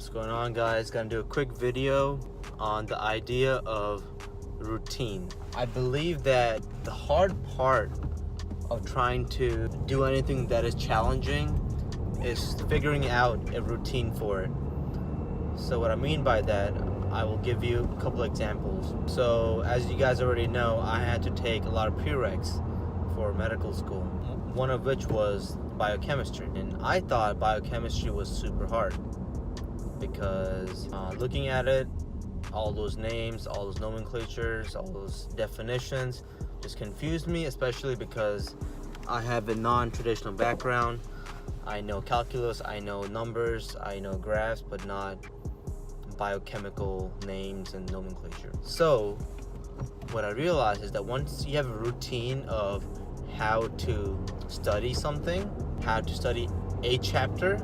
What's going on, guys? Gonna do a quick video on the idea of routine. I believe that the hard part of trying to do anything that is challenging is figuring out a routine for it. So what I mean by that, I will give you a couple examples. So as you guys already know, I had to take a lot of prereqs for medical school, one of which was biochemistry. And I thought biochemistry was super hard because looking at it, all those names, all those nomenclatures, all those definitions just confused me, especially because I have a non-traditional background. I know calculus, I know numbers, I know graphs, but not biochemical names and nomenclature. So what I realized is that once you have a routine of how to study something, how to study a chapter,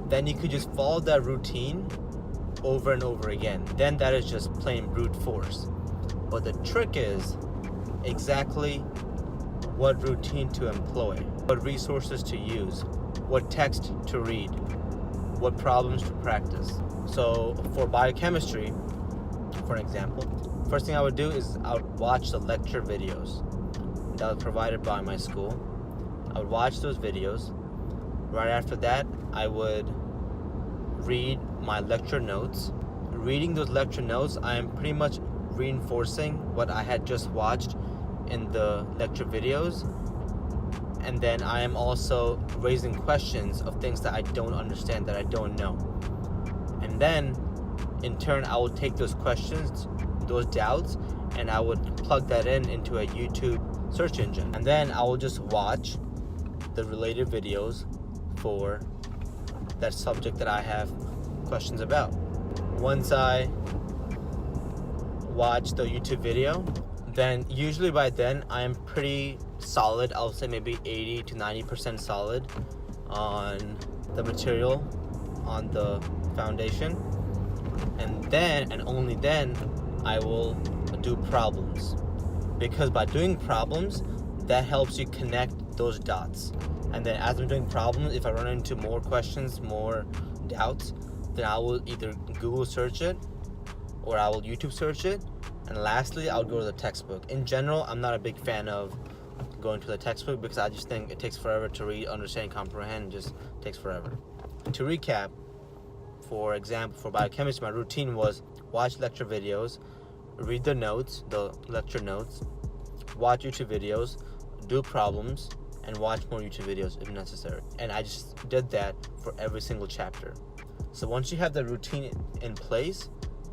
then you could just follow that routine over and over again. Then that is just plain brute force. But the trick is exactly what routine to employ, what resources to use, what text to read, what problems to practice. So for biochemistry, for example, first thing I would do is I would watch the lecture videos that was provided by my school. I would watch those videos. Right after that, I would read my lecture notes. Reading those lecture notes, I am pretty much reinforcing what I had just watched in the lecture videos. And then I am also raising questions of things that I don't understand, that I don't know. And then, in turn, I would take those questions, those doubts, and I would plug that into a YouTube search engine. And then I will just watch the related videos for that subject that I have questions about. Once I watch the YouTube video, then usually by then I am pretty solid. I'll say maybe 80 to 90% solid on the material, on the foundation. And then, and only then, I will do problems. Because by doing problems, that helps you connect those dots. And then as I'm doing problems, if I run into more questions, more doubts, then I will either Google search it or I will YouTube search it. And lastly, I'll go to the textbook. In general, I'm not a big fan of going to the textbook because I just think it takes forever to read, understand, comprehend. It just takes forever. To recap, for example, for biochemistry, my routine was watch lecture videos, read the notes, the lecture notes, watch YouTube videos, do problems, and watch more YouTube videos if necessary. And I just did that for every single chapter. So once you have the routine in place,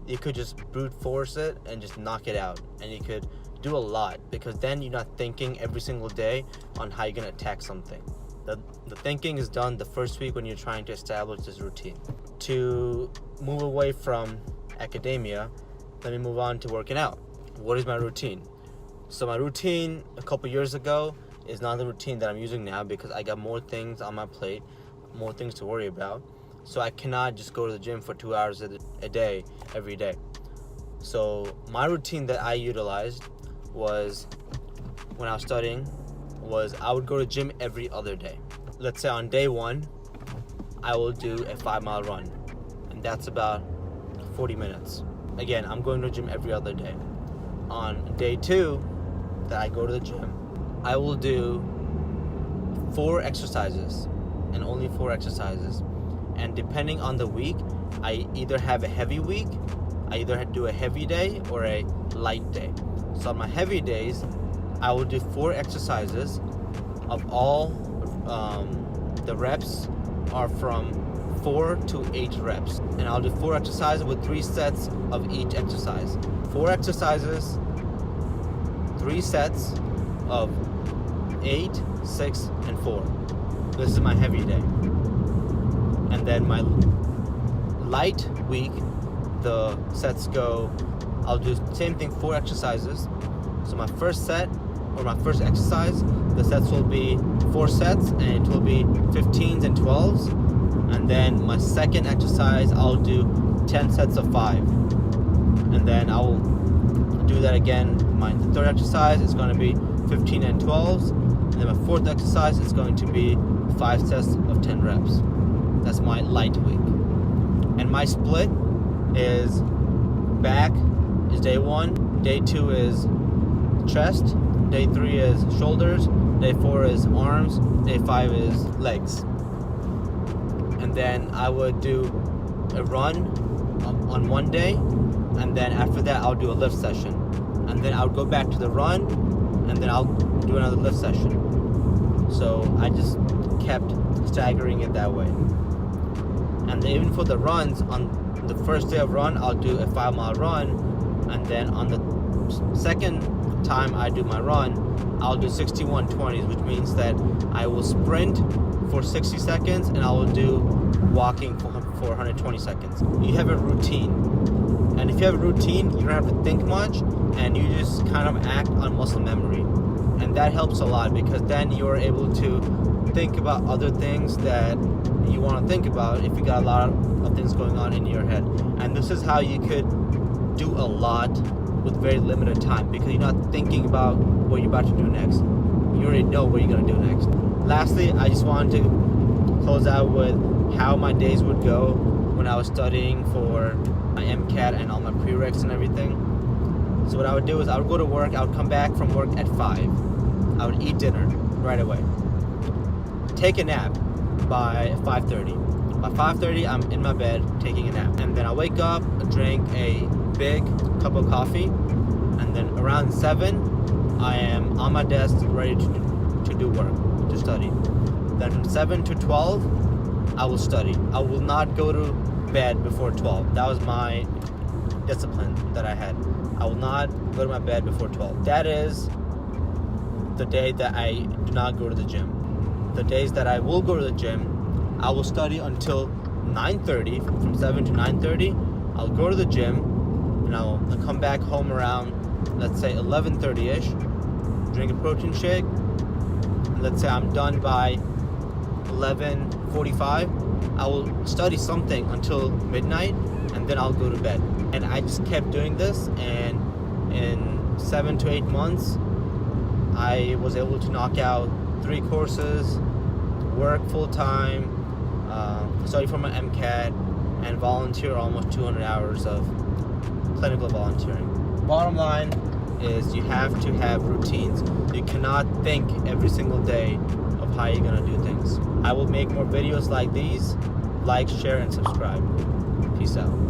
you could just brute force it and just knock it out. And you could do a lot because then you're not thinking every single day on how you're gonna attack something. The thinking is done the first week when you're trying to establish this routine. To move away from academia, let me move on to working out. What is my routine? So my routine a couple years ago is not the routine that I'm using now because I got more things on my plate, more things to worry about. So I cannot just go to the gym for 2 hours a day, every day. So my routine that I utilized was, when I was studying, was I would go to the gym every other day. Let's say on day one, I will do a 5-mile run. And that's about 40 minutes. Again, I'm going to the gym every other day. On day two that I go to the gym, I will do 4 exercises and only 4 exercises. And depending on the week, I either have a heavy week, I either do a heavy day or a light day. So on my heavy days, I will do 4 exercises of all, the reps are from 4 to 8 reps. And I'll do 4 exercises with 3 sets of each exercise. 4 exercises, 3 sets of 8, 6, and 4. This is my heavy day. And then my light week, the sets go, I'll do the same thing, 4 exercises. So my first set, or my first exercise, the sets will be 4 sets, and it will be 15s and 12s. And then my second exercise, I'll do 10 sets of 5. And then I'll do that again. My third exercise is going to be 15 and 12s. And then my fourth exercise is going to be 5 sets of 10 reps. That's my light week. And my split is back is day 1, day 2 is chest, day 3 is shoulders, day 4 is arms, day 5 is legs. And then I would do a run on one day, and then after that I'll do a lift session, and then I'll go back to the run, and then I'll do another lift session. So I just kept staggering it that way. And even for the runs, on the first day of run I'll do a 5-mile run, and then on the second time I do my run I'll do 61:20s, which means that I will sprint for 60 seconds and I will do walking for 120 seconds. You have a routine, and if you have a routine you don't have to think much, and you just kind of act on muscle memory, and that helps a lot, because then you're able to think about other things that you want to think about if you got a lot of things going on in your head. And this is how you could do a lot with very limited time, because you're not thinking about what you're about to do next. You already know what you're going to do next. Lastly, I just wanted to close out with how my days would go when I was studying for my MCAT and all my prereqs and everything. So what I would do is I would go to work, I would come back from work at 5. I would eat dinner right away. Take a nap by 5:30. By 5:30, I'm in my bed taking a nap. And then I wake up, drink a big cup of coffee, and then around 7, I am on my desk ready to do work, to study. Then from 7 to 12, I will study. I will not go to bed before 12. That was my discipline that I had. I will not go to my bed before 12. That is the day that I do not go to the gym. The days that I will go to the gym, I will study until 9:30. From 7 to 9:30, I'll go to the gym, and I'll come back home around, let's say 11:30ish, drink a protein shake, and let's say I'm done by 11:45. I will study something until midnight, and then I'll go to bed. And I just kept doing this, and in 7 to 8 months, I was able to knock out 3 courses, work full-time, study for my MCAT, and volunteer almost 200 hours of clinical volunteering. Bottom line is you have to have routines. You cannot think every single day of how you're going to do things. I will make more videos like these. Like, share, and subscribe. Peace out.